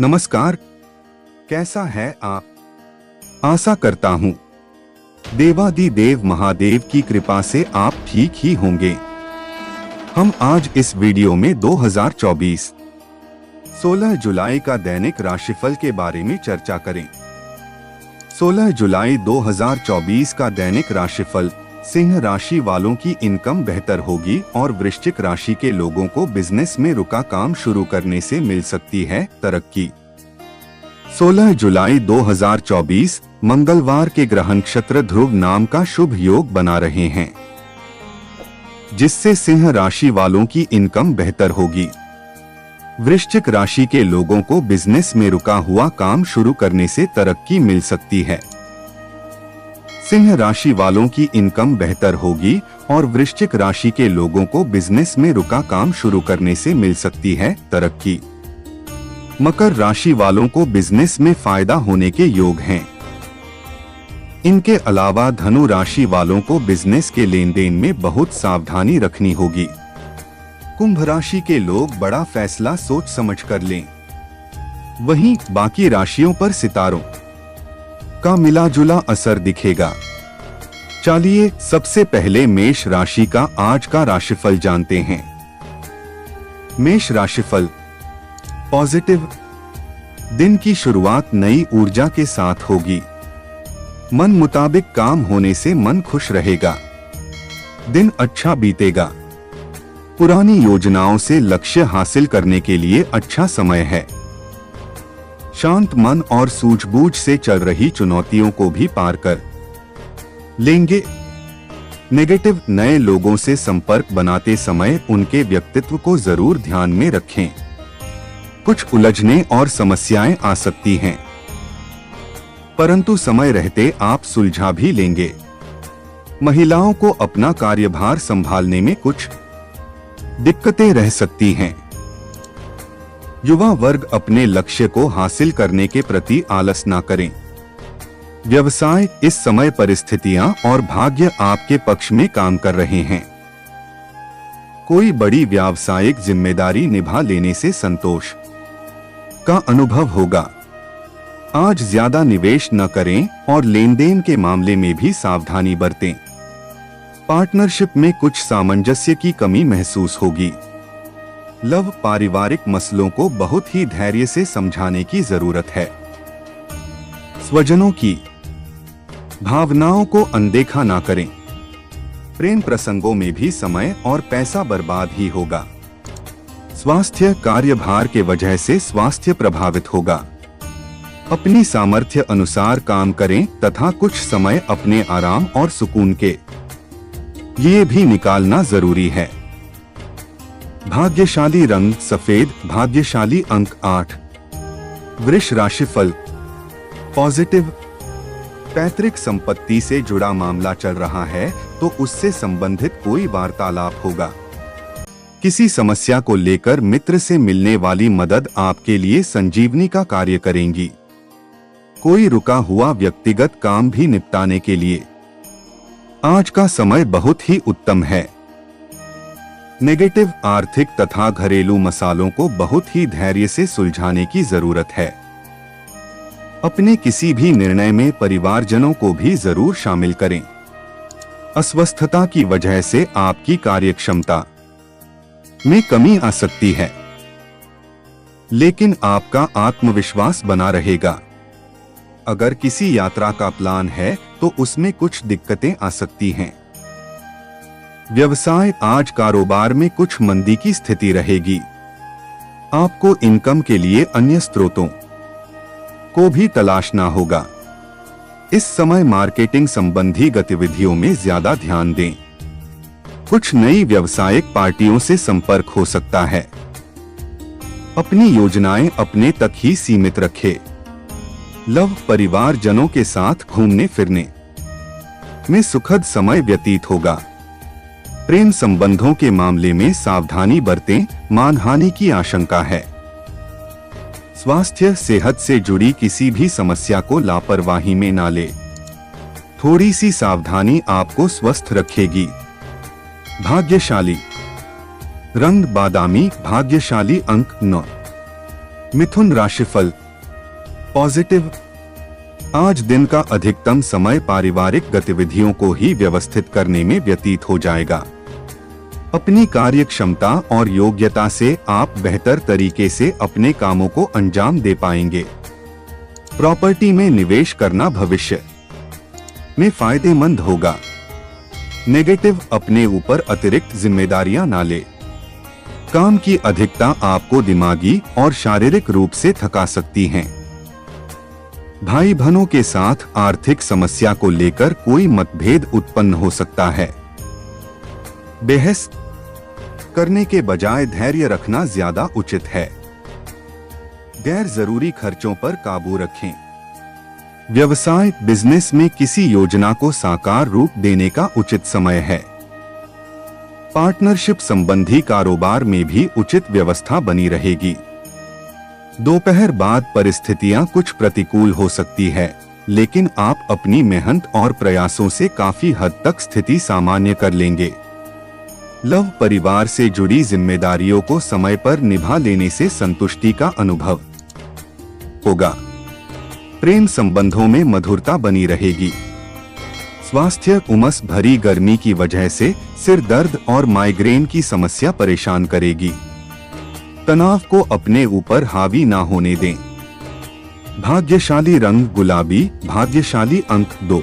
नमस्कार, कैसा है आप? आशा करता हूँ देवादिदेव महादेव की कृपा से आप ठीक ही होंगे। हम आज इस वीडियो में 2024 16 जुलाई का दैनिक राशिफल के बारे में चर्चा करें। 16 जुलाई 2024 का दैनिक राशिफल। सिंह राशि वालों की इनकम बेहतर होगी और वृश्चिक राशि के लोगों को बिजनेस में रुका काम शुरू करने से मिल सकती है तरक्की। 16 जुलाई 2024 मंगलवार के ग्रह नक्षत्र ध्रुव नाम का शुभ योग बना रहे हैं, जिससे सिंह राशि वालों की इनकम बेहतर होगी। वृश्चिक राशि के लोगों को बिजनेस में रुका हुआ काम शुरू करने से तरक्की मिल सकती है। सिंह राशि वालों की इनकम बेहतर होगी और वृश्चिक राशि के लोगों को बिजनेस में रुका काम शुरू करने से मिल सकती है तरक्की। मकर राशि वालों को बिजनेस में फायदा होने के योग हैं। इनके अलावा धनु राशि वालों को बिजनेस के लेन देन में बहुत सावधानी रखनी होगी। कुंभ राशि के लोग बड़ा फैसला सोच समझ कर लें। वहीं बाकी राशियों पर सितारों का मिला जुला असर दिखेगा। चलिए सबसे पहले मेष राशि का आज का राशिफल जानते हैं। मेष राशिफल पॉजिटिव। दिन की शुरुआत नई ऊर्जा के साथ होगी। मन मुताबिक काम होने से मन खुश रहेगा। दिन अच्छा बीतेगा। पुरानी योजनाओं से लक्ष्य हासिल करने के लिए अच्छा समय है। शांत मन और सूझबूझ से चल रही चुनौतियों को भी पार कर लेंगे। नेगेटिव। नए लोगों से संपर्क बनाते समय उनके व्यक्तित्व को जरूर ध्यान में रखें। कुछ उलझने और समस्याएं आ सकती हैं, परंतु समय रहते आप सुलझा भी लेंगे। महिलाओं को अपना कार्यभार संभालने में कुछ दिक्कतें रह सकती हैं। युवा वर्ग अपने लक्ष्य को हासिल करने के प्रति आलस न करें। व्यवसाय। इस समय परिस्थितियां और भाग्य आपके पक्ष में काम कर रहे हैं। कोई बड़ी व्यावसायिक जिम्मेदारी निभा लेने से संतोष का अनुभव होगा। आज ज्यादा निवेश न करें और लेन देन के मामले में भी सावधानी बरतें। पार्टनरशिप में कुछ सामंजस्य की कमी महसूस होगी। लव। पारिवारिक मसलों को बहुत ही धैर्य से समझाने की जरूरत है। स्वजनों की भावनाओं को अनदेखा ना करें। प्रेम प्रसंगों में भी समय और पैसा बर्बाद ही होगा। स्वास्थ्य। कार्यभार के वजह से स्वास्थ्य प्रभावित होगा। अपनी सामर्थ्य अनुसार काम करें तथा कुछ समय अपने आराम और सुकून के लिए भी निकालना जरूरी है। भाग्यशाली रंग सफेद। भाग्यशाली अंक 8। वृष राशिफल पॉजिटिव। पैतृक संपत्ति से जुड़ा मामला चल रहा है तो उससे संबंधित कोई वार्तालाप होगा। किसी समस्या को लेकर मित्र से मिलने वाली मदद आपके लिए संजीवनी का कार्य करेंगी। कोई रुका हुआ व्यक्तिगत काम भी निपटाने के लिए आज का समय बहुत ही उत्तम है। नेगेटिव। आर्थिक तथा घरेलू मसालों को बहुत ही धैर्य से सुलझाने की जरूरत है। अपने किसी भी निर्णय में परिवारजनों को भी जरूर शामिल करें। अस्वस्थता की वजह से आपकी कार्यक्षमता में कमी आ सकती है, लेकिन आपका आत्मविश्वास बना रहेगा। अगर किसी यात्रा का प्लान है तो उसमें कुछ दिक्कतें आ सकती हैं। व्यवसाय। आज कारोबार में कुछ मंदी की स्थिति रहेगी। आपको इनकम के लिए अन्य स्रोतों को भी तलाशना होगा। इस समय मार्केटिंग संबंधी गतिविधियों में ज्यादा ध्यान दें। कुछ नई व्यावसायिक पार्टियों से संपर्क हो सकता है। अपनी योजनाएं अपने तक ही सीमित रखें। लव। परिवारजनों के साथ घूमने फिरने में सुखद समय व्यतीत होगा। प्रेम संबंधों के मामले में सावधानी बरतें, मानहानि की आशंका है। स्वास्थ्य। सेहत से जुड़ी किसी भी समस्या को लापरवाही में ना ले। थोड़ी सी सावधानी आपको स्वस्थ रखेगी। भाग्यशाली रंग बादामी। भाग्यशाली अंक 9। मिथुन राशिफल पॉजिटिव। आज दिन का अधिकतम समय पारिवारिक गतिविधियों को ही व्यवस्थित करने में व्यतीत हो जाएगा। अपनी कार्य क्षमता और योग्यता से आप बेहतर तरीके से अपने कामों को अंजाम दे पाएंगे। प्रॉपर्टी में निवेश करना भविष्य में फायदेमंद होगा। नेगेटिव, अपने ऊपर अतिरिक्त जिम्मेदारियां ना ले। काम की अधिकता आपको दिमागी और शारीरिक रूप से थका सकती हैं। भाई बहनों के साथ आर्थिक समस्या को लेकर कोई मतभेद उत्पन्न हो सकता है। बहस करने के बजाय धैर्य रखना ज्यादा उचित है। गैर जरूरी खर्चों पर काबू रखें। व्यवसाय बिजनेस में किसी योजना को साकार रूप देने का उचित समय है। पार्टनरशिप संबंधी कारोबार में भी उचित व्यवस्था बनी रहेगी। दोपहर बाद परिस्थितियां कुछ प्रतिकूल हो सकती है, लेकिन आप अपनी मेहनत और प्रयासों से काफी हद तक स्थिति सामान्य कर लेंगे। लव, परिवार से जुड़ी जिम्मेदारियों को समय पर निभा लेने से संतुष्टि का अनुभव होगा। प्रेम संबंधों में मधुरता बनी रहेगी। स्वास्थ्य, उमस भरी गर्मी की वजह से सिर दर्द और माइग्रेन की समस्या परेशान करेगी। तनाव को अपने ऊपर हावी ना होने दें। भाग्यशाली रंग गुलाबी, भाग्यशाली अंक 2।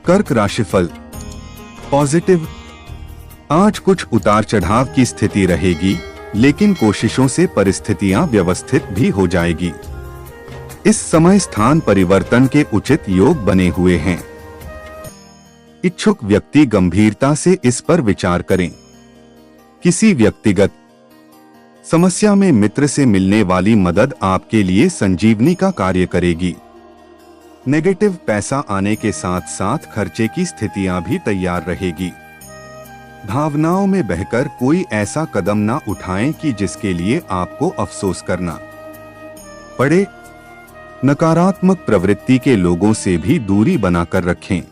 कर्क राशिफल पॉजिटिव। आज कुछ उतार चढ़ाव की स्थिति रहेगी, लेकिन कोशिशों से परिस्थितियां व्यवस्थित भी हो जाएगी। इस समय स्थान परिवर्तन के उचित योग बने हुए हैं। इच्छुक व्यक्ति गंभीरता से इस पर विचार करें। किसी व्यक्तिगत समस्या में मित्र से मिलने वाली मदद आपके लिए संजीवनी का कार्य करेगी। नेगेटिव, पैसा आने के साथ साथ खर्चे की स्थितियां भी तैयार रहेगी। भावनाओं में बहकर कोई ऐसा कदम ना उठाएं कि जिसके लिए आपको अफसोस करना पड़े। नकारात्मक प्रवृत्ति के लोगों से भी दूरी बनाकर रखें।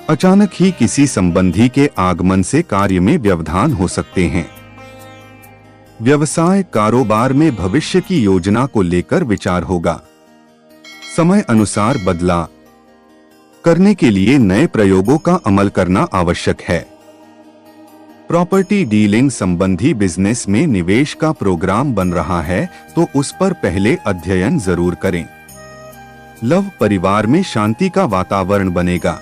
अचानक ही किसी संबंधी के आगमन से कार्य में व्यवधान हो सकते हैं। व्यवसाय, कारोबार में भविष्य की योजना को लेकर विचार होगा। समय अनुसार बदलाव करने के लिए नए प्रयोगों का अमल करना आवश्यक है। प्रॉपर्टी डीलिंग संबंधी बिजनेस में निवेश का प्रोग्राम बन रहा है तो उस पर पहले अध्ययन जरूर करें। लव, परिवार में शांति का वातावरण बनेगा।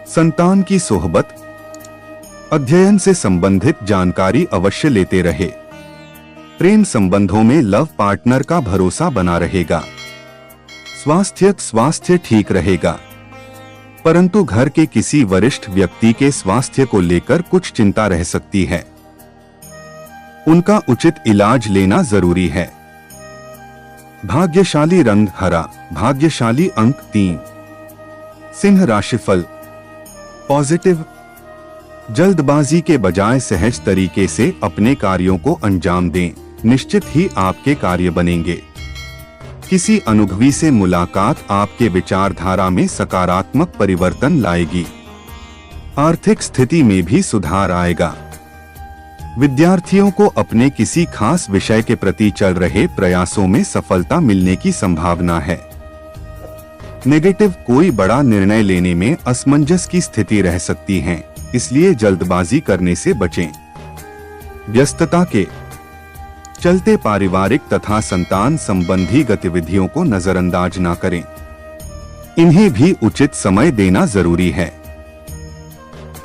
संतान की सोहबत, अध्ययन से संबंधित जानकारी अवश्य लेते रहे। प्रेम संबंधों में लव पार्टनर का भरोसा बना रहेगा। स्वास्थ्य ठीक रहेगा, परंतु घर के किसी वरिष्ठ व्यक्ति के स्वास्थ्य को लेकर कुछ चिंता रह सकती है। उनका उचित इलाज लेना जरूरी है। भाग्यशाली रंग हरा, भाग्यशाली अंक 3। सिंह राशिफल पॉजिटिव। जल्दबाजी के बजाय सहज तरीके से अपने कार्यों को अंजाम दें, निश्चित ही आपके कार्य बनेंगे। किसी अनुभवी से मुलाकात आपके विचारधारा में सकारात्मक परिवर्तन लाएगी। आर्थिक स्थिति में भी सुधार आएगा। विद्यार्थियों को अपने किसी खास विषय के प्रति चल रहे प्रयासों में सफलता मिलने की संभावना है। नेगेटिव, कोई बड़ा निर्णय लेने में असमंजस की स्थिति रह सकती है, इसलिए जल्दबाजी करने से बचें। व्यस्तता के चलते पारिवारिक तथा संतान संबंधी गतिविधियों को नजरअंदाज ना करें। इन्हें भी उचित समय देना जरूरी है।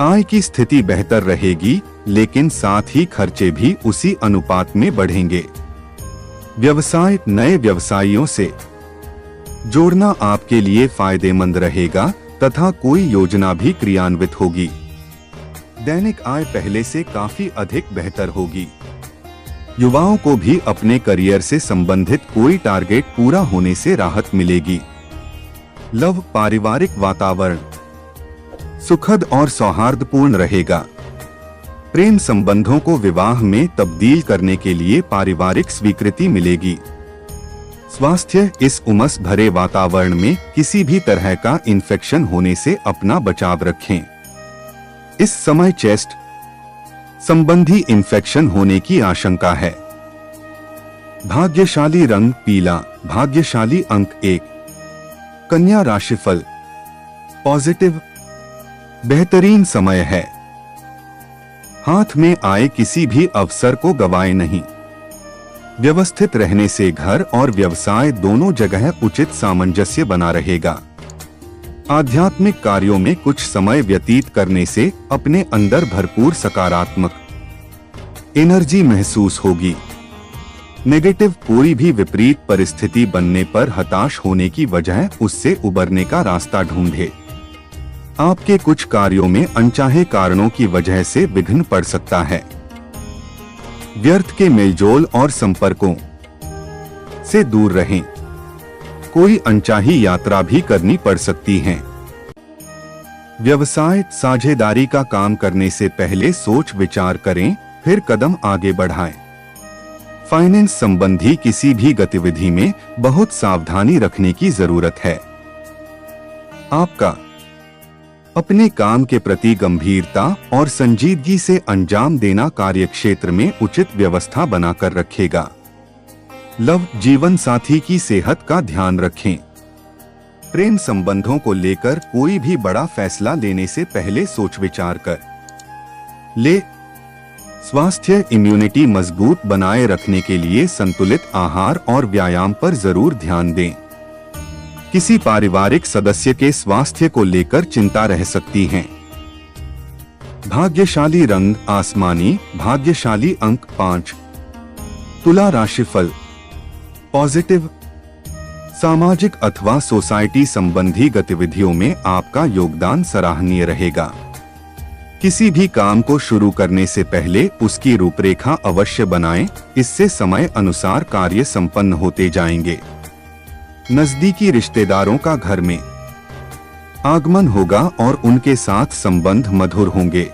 आय की स्थिति बेहतर रहेगी, लेकिन साथ ही खर्चे भी उसी अनुपात में बढ़ेंगे। व्यवसाय, नए व्यवसायियों से जोड़ना आपके लिए फायदेमंद रहेगा तथा कोई योजना भी क्रियान्वित होगी। दैनिक आय पहले से काफी अधिक बेहतर होगी। युवाओं को भी अपने करियर से संबंधित कोई टारगेट पूरा होने से राहत मिलेगी। लव, पारिवारिक वातावरण सुखद और सौहार्दपूर्ण रहेगा। प्रेम संबंधों को विवाह में तब्दील करने के लिए पारिवारिक स्वीकृति मिलेगी। स्वास्थ्य, इस उमस भरे वातावरण में किसी भी तरह का इन्फेक्शन होने से अपना बचाव रखें। इस समय चेस्ट संबंधी इन्फेक्शन होने की आशंका है। भाग्यशाली रंग पीला, भाग्यशाली अंक 1। कन्या राशिफल पॉजिटिव, बेहतरीन समय है। हाथ में आए किसी भी अवसर को गवाएं नहीं। व्यवस्थित रहने से घर और व्यवसाय दोनों जगह उचित सामंजस्य बना रहेगा। आध्यात्मिक कार्यों में कुछ समय व्यतीत करने से अपने अंदर भरपूर सकारात्मक एनर्जी महसूस होगी। नेगेटिव कोई भी विपरीत परिस्थिति बनने पर हताश होने की बजाय उससे उबरने का रास्ता ढूंढे। आपके कुछ कार्यों में अनचाहे कारणों की वजह से विघ्न पड़ सकता है। व्यर्थ के मेलजोल और संपर्कों से दूर रहें। कोई अनचाही यात्रा भी करनी पड़ सकती है। व्यवसाय साझेदारी का काम करने से पहले सोच विचार करें, फिर कदम आगे बढ़ाएं। फाइनेंस संबंधी किसी भी गतिविधि में बहुत सावधानी रखने की जरूरत है। आपका अपने काम के प्रति गंभीरता और संजीदगी से अंजाम देना कार्यक्षेत्र में उचित व्यवस्था बनाकर रखेगा। लव जीवन साथी की सेहत का ध्यान रखें। प्रेम संबंधों को लेकर कोई भी बड़ा फैसला लेने से पहले सोच विचार कर ले। स्वास्थ्य इम्यूनिटी मजबूत बनाए रखने के लिए संतुलित आहार और व्यायाम पर जरूर ध्यान दें। किसी पारिवारिक सदस्य के स्वास्थ्य को लेकर चिंता रह सकती है। भाग्यशाली रंग आसमानी, भाग्यशाली अंक 5। तुला राशिफल पॉजिटिव, सामाजिक अथवा सोसाइटी संबंधी गतिविधियों में आपका योगदान सराहनीय रहेगा। किसी भी काम को शुरू करने से पहले उसकी रूपरेखा अवश्य बनाएं, इससे समय अनुसार कार्य संपन्न होते जाएंगे। नजदीकी रिश्तेदारों का घर में आगमन होगा और उनके साथ संबंध मधुर होंगे।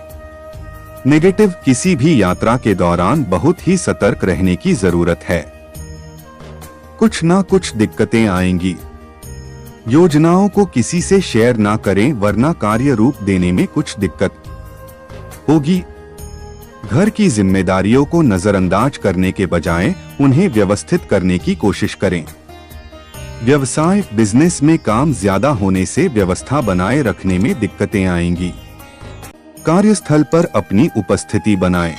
नेगेटिव किसी भी यात्रा के दौरान बहुत ही सतर्क रहने की जरूरत है। कुछ ना कुछ दिक्कतें आएंगी। योजनाओं को किसी से शेयर ना करें, वरना कार्य रूप देने में कुछ दिक्कत होगी। घर की जिम्मेदारियों को नजरअंदाज करने के बजाय उन्हें व्यवस्थित करने की कोशिश करें। व्यवसाय बिजनेस में काम ज्यादा होने से व्यवस्था बनाए रखने में दिक्कतें आएंगी। कार्यस्थल पर अपनी उपस्थिति बनाएं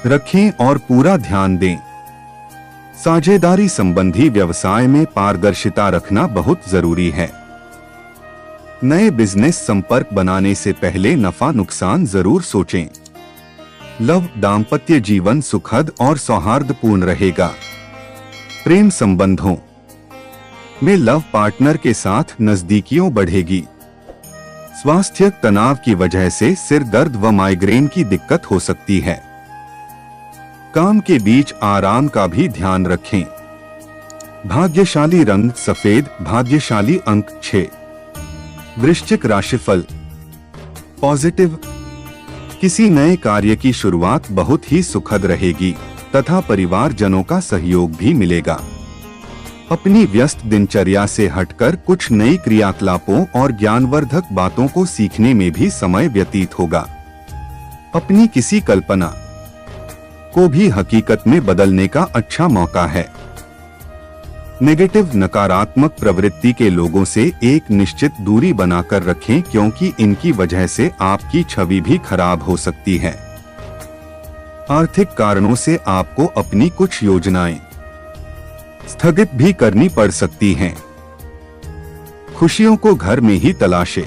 रखें और पूरा ध्यान दें। साझेदारी संबंधी व्यवसाय में पारदर्शिता रखना बहुत जरूरी है। नए बिजनेस संपर्क बनाने से पहले नफा नुकसान जरूर सोचें। लव दाम्पत्य जीवन सुखद और सौहार्दपूर्ण रहेगा। प्रेम संबंधों में लव पार्टनर के साथ नजदीकियों बढ़ेगी। स्वास्थ्य तनाव की वजह से सिर दर्द व माइग्रेन की दिक्कत हो सकती है। काम के बीच आराम का भी ध्यान रखें। भाग्यशाली रंग सफेद, भाग्यशाली अंक 6। वृश्चिक राशिफल पॉजिटिव, किसी नए कार्य की शुरुआत बहुत ही सुखद रहेगी तथा परिवारजनों का सहयोग भी मिलेगा। अपनी व्यस्त दिनचर्या से हटकर कुछ नई क्रियाकलापों और ज्ञानवर्धक बातों को सीखने में भी समय व्यतीत होगा। अपनी किसी कल्पना को भी हकीकत में बदलने का अच्छा मौका है। नेगेटिव नकारात्मक प्रवृत्ति के लोगों से एक निश्चित दूरी बनाकर रखें, क्योंकि इनकी वजह से आपकी छवि भी खराब हो सकती है। आर्थिक कारणों से आपको अपनी कुछ योजनाएं स्थगित भी करनी पड़ सकती हैं। खुशियों को घर में ही तलाशें।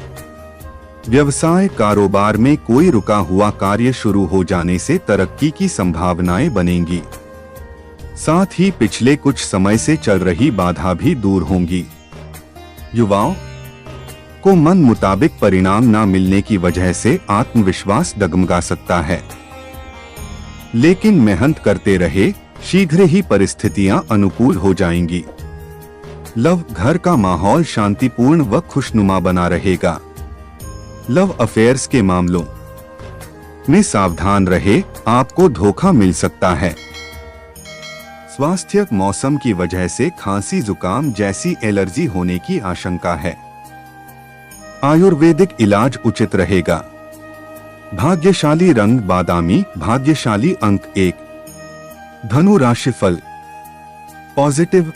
व्यवसाय कारोबार में कोई रुका हुआ कार्य शुरू हो जाने से तरक्की की संभावनाएं बनेंगी। साथ ही पिछले कुछ समय से चल रही बाधा भी दूर होंगी। युवाओं को मन मुताबिक परिणाम न मिलने की वजह से आत्मविश्वास डगमगा सकता है, लेकिन मेहनत करते रहे, शीघ्र ही परिस्थितियां अनुकूल हो जाएंगी। लव घर का माहौल शांतिपूर्ण व खुशनुमा बना रहेगा। लव अफेयर्स के मामलों में सावधान रहे, आपको धोखा मिल सकता है। स्वास्थ्य मौसम की वजह से खांसी जुकाम जैसी एलर्जी होने की आशंका है। आयुर्वेदिक इलाज उचित रहेगा। भाग्यशाली रंग बादामी, भाग्यशाली अंक 1। धनु राशिफल पॉजिटिव,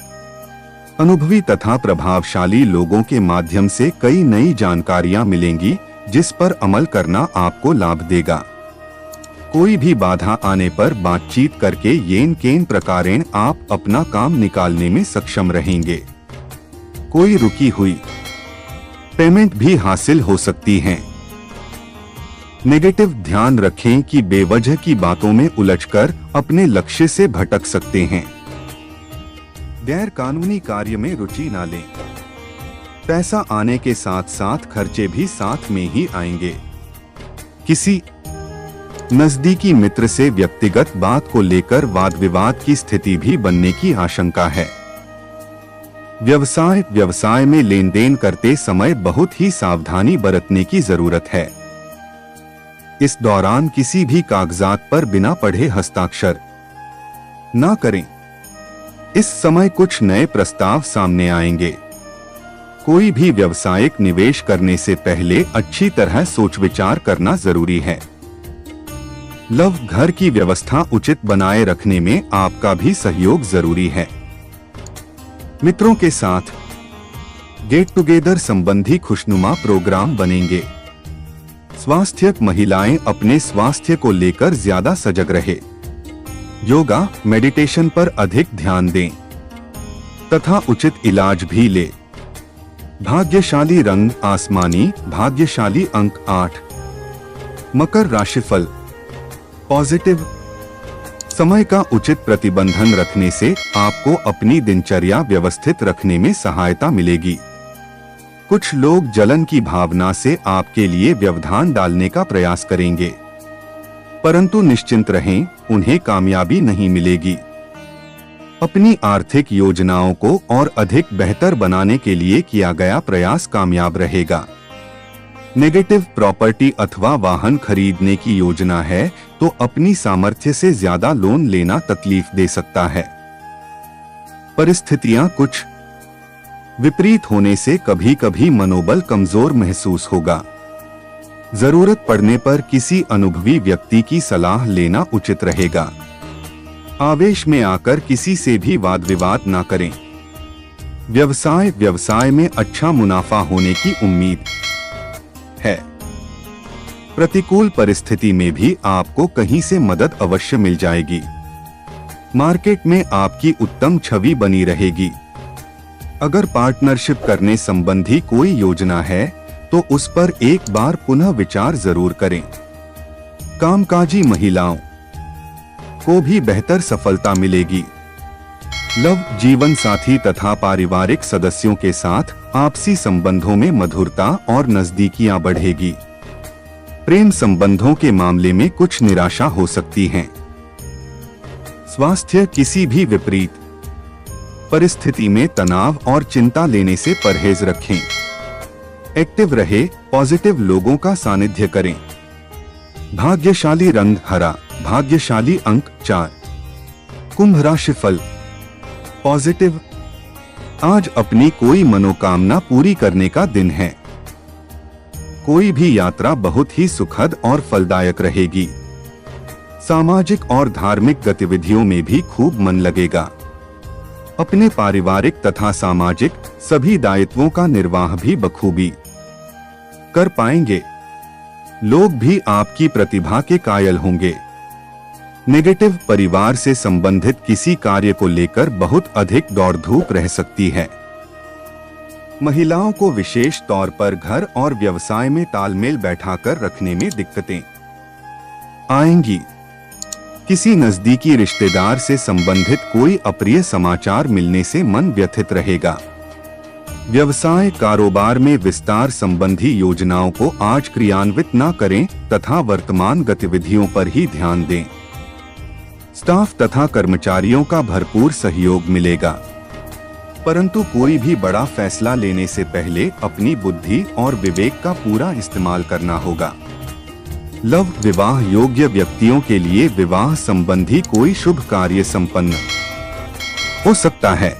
अनुभवी तथा प्रभावशाली लोगों के माध्यम से कई नई जानकारियां मिलेंगी जिस पर अमल करना आपको लाभ देगा। कोई भी बाधा आने पर बातचीत करके येन केन प्रकारेण आप अपना काम निकालने में सक्षम रहेंगे। कोई रुकी हुई पेमेंट भी हासिल हो सकती है। नेगेटिव, ध्यान रखें कि बेवजह की बातों में उलझकर अपने लक्ष्य से भटक सकते हैं। गैर कानूनी कार्य में रुचि ना लें। पैसा आने के साथ साथ खर्चे भी साथ में ही आएंगे। किसी नजदीकी मित्र से व्यक्तिगत बात को लेकर वाद विवाद की स्थिति भी बनने की आशंका है। व्यवसाय में लेन देन करते समय बहुत ही सावधानी बरतने की जरूरत है। इस दौरान किसी भी कागजात पर बिना पढ़े हस्ताक्षर ना करें। इस समय कुछ नए प्रस्ताव सामने आएंगे। कोई भी व्यावसायिक निवेश करने से पहले अच्छी तरह सोच विचार करना जरूरी है। लव, घर की व्यवस्था उचित बनाए रखने में आपका भी सहयोग जरूरी है। मित्रों के साथ गेट टुगेदर संबंधी खुशनुमा प्रोग्राम बनेंगे। स्वास्थ्य, महिलाएं अपने स्वास्थ्य को लेकर ज्यादा सजग रहे। योगा, मेडिटेशन पर अधिक ध्यान दें तथा उचित इलाज भी ले। भाग्यशाली रंग आसमानी, भाग्यशाली अंक 8। मकर राशिफल, पॉजिटिव, समय का उचित प्रतिबंधन रखने से आपको अपनी दिनचर्या व्यवस्थित रखने में सहायता मिलेगी। कुछ लोग जलन की भावना से आपके लिए व्यवधान डालने का प्रयास करेंगे, परंतु निश्चिंत रहें, उन्हें कामयाबी नहीं मिलेगी। अपनी आर्थिक योजनाओं को और अधिक बेहतर बनाने के लिए किया गया प्रयास कामयाब रहेगा। नेगेटिव, प्रॉपर्टी अथवा वाहन खरीदने की योजना है तो अपनी सामर्थ्य से ज्यादा लोन लेना तकलीफ दे सकता है। परिस्थितियां कुछ विपरीत होने से कभी कभी मनोबल कमजोर महसूस होगा। जरूरत पड़ने पर किसी अनुभवी व्यक्ति की सलाह लेना उचित रहेगा। आवेश में आकर किसी से भी वाद विवाद ना करें। व्यवसाय में अच्छा मुनाफा होने की उम्मीद है। प्रतिकूल परिस्थिति में भी आपको कहीं से मदद अवश्य मिल जाएगी। मार्केट में आपकी उत्तम छवि बनी रहेगी। अगर पार्टनरशिप करने संबंधी कोई योजना है तो उस पर एक बार पुनः विचार जरूर करें। कामकाजी महिलाओं को भी बेहतर सफलता मिलेगी। लव, जीवन साथी तथा पारिवारिक सदस्यों के साथ आपसी संबंधों में मधुरता और नजदीकियां बढ़ेगी। प्रेम संबंधों के मामले में कुछ निराशा हो सकती है। स्वास्थ्य, किसी भी विपरीत परिस्थिति में तनाव और चिंता लेने से परहेज रखें। एक्टिव रहे, पॉजिटिव लोगों का सानिध्य करें। भाग्यशाली रंग हरा, भाग्यशाली अंक 4। कुंभ राशिफल, पॉजिटिव, आज अपनी कोई मनोकामना पूरी करने का दिन है। कोई भी यात्रा बहुत ही सुखद और फलदायक रहेगी। सामाजिक और धार्मिक गतिविधियों में भी खूब मन लगेगा। अपने पारिवारिक तथा सामाजिक सभी दायित्वों का निर्वाह भी बखूबी कर पाएंगे। लोग भी आपकी प्रतिभा के कायल होंगे। नेगेटिव, परिवार से संबंधित किसी कार्य को लेकर बहुत अधिक दौड़ धूप रह सकती है। महिलाओं को विशेष तौर पर घर और व्यवसाय में तालमेल बैठाकर रखने में दिक्कतें आएंगी। किसी नजदीकी रिश्तेदार से संबंधित कोई अप्रिय समाचार मिलने से मन व्यथित रहेगा। व्यवसाय, कारोबार में विस्तार संबंधी योजनाओं को आज क्रियान्वित न करें तथा वर्तमान गतिविधियों पर ही ध्यान दें। स्टाफ तथा कर्मचारियों का भरपूर सहयोग मिलेगा, परंतु कोई भी बड़ा फैसला लेने से पहले अपनी बुद्धि और विवेक का पूरा इस्तेमाल करना होगा। लव, विवाह योग्य व्यक्तियों के लिए विवाह संबंधी कोई शुभ कार्य संपन्न हो सकता है।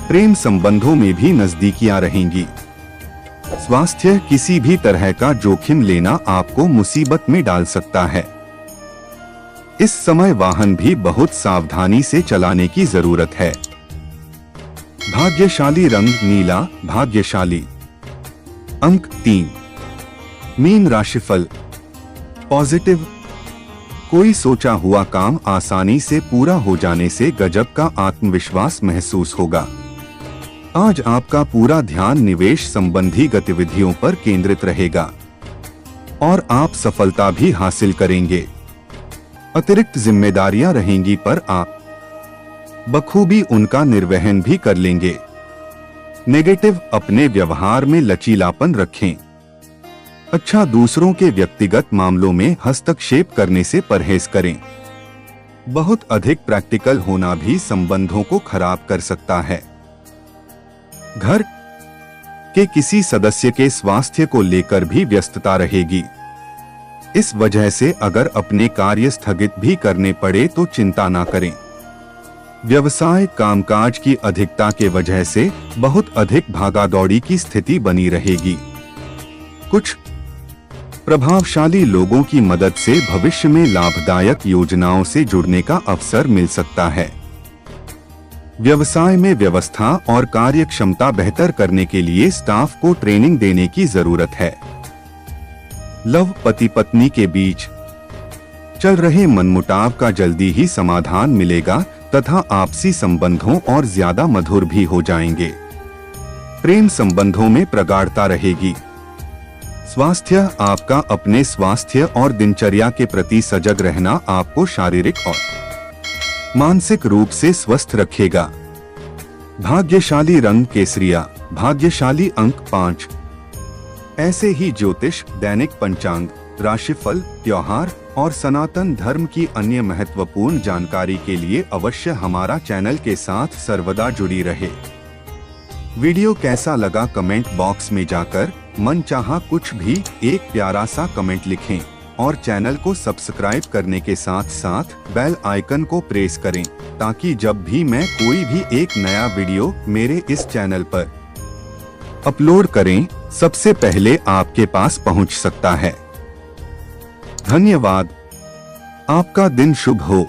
प्रेम संबंधों में भी नजदीकियां रहेंगी। स्वास्थ्य, किसी भी तरह का जोखिम लेना आपको मुसीबत में डाल सकता है। इस समय वाहन भी बहुत सावधानी से चलाने की जरूरत है। भाग्यशाली रंग नीला, भाग्यशाली अंक 3। मीन राशिफल पॉजिटिव। कोई सोचा हुआ काम आसानी से पूरा हो जाने से गजब का आत्मविश्वास महसूस होगा। आज आपका पूरा ध्यान निवेश संबंधी गतिविधियों पर केंद्रित रहेगा और आप सफलता भी हासिल करेंगे। अतिरिक्त जिम्मेदारियां रहेंगी पर आप बखूबी उनका निर्वहन भी कर लेंगे। नेगेटिव, अपने व्यवहार में लचीलापन रखें। अच्छा, दूसरों के व्यक्तिगत मामलों में हस्तक्षेप करने से परहेज करें। बहुत अधिक प्रैक्टिकल होना भी संबंधों को खराब कर सकता है। घर के किसी सदस्य के स्वास्थ्य को लेकर भी व्यस्तता रहेगी। इस वजह से अगर अपने कार्य स्थगित भी करने पड़े तो चिंता ना करें। व्यवसाय कामकाज की अधिकता के वजह से बहुत अधिक भागादौड़ी की स्थिति बनी रहेगी। कुछ प्रभावशाली लोगों की मदद से भविष्य में लाभदायक योजनाओं से जुड़ने का अवसर मिल सकता है। व्यवसाय में व्यवस्था और कार्यक्षमता बेहतर करने के लिए स्टाफ को ट्रेनिंग देने की जरूरत है। लव, पति पत्नी के बीच चल रहे मनमुटाव का जल्दी ही समाधान मिलेगा तथा आपसी संबंधों और ज्यादा मधुर भी हो जाएंगे। प्रेम संबंधों में प्रगाढ़ता रहेगी। स्वास्थ्य, आपका अपने स्वास्थ्य और दिनचर्या के प्रति सजग रहना आपको शारीरिक और मानसिक रूप से स्वस्थ रखेगा। भाग्यशाली रंग केसरिया, भाग्यशाली अंक 5। ऐसे ही ज्योतिष, दैनिक पंचांग, राशिफल, त्योहार और सनातन धर्म की अन्य महत्वपूर्ण जानकारी के लिए अवश्य हमारा चैनल के साथ सर्वदा जुड़ी रहे। वीडियो कैसा लगा कमेंट बॉक्स में जाकर मनचाहा कुछ भी एक प्यारा सा कमेंट लिखें और चैनल को सब्सक्राइब करने के साथ साथ बेल आइकन को प्रेस करें ताकि जब भी मैं कोई भी एक नया वीडियो मेरे इस चैनल पर अपलोड करें सबसे पहले आपके पास पहुंच सकता है। धन्यवाद। आपका दिन शुभ हो।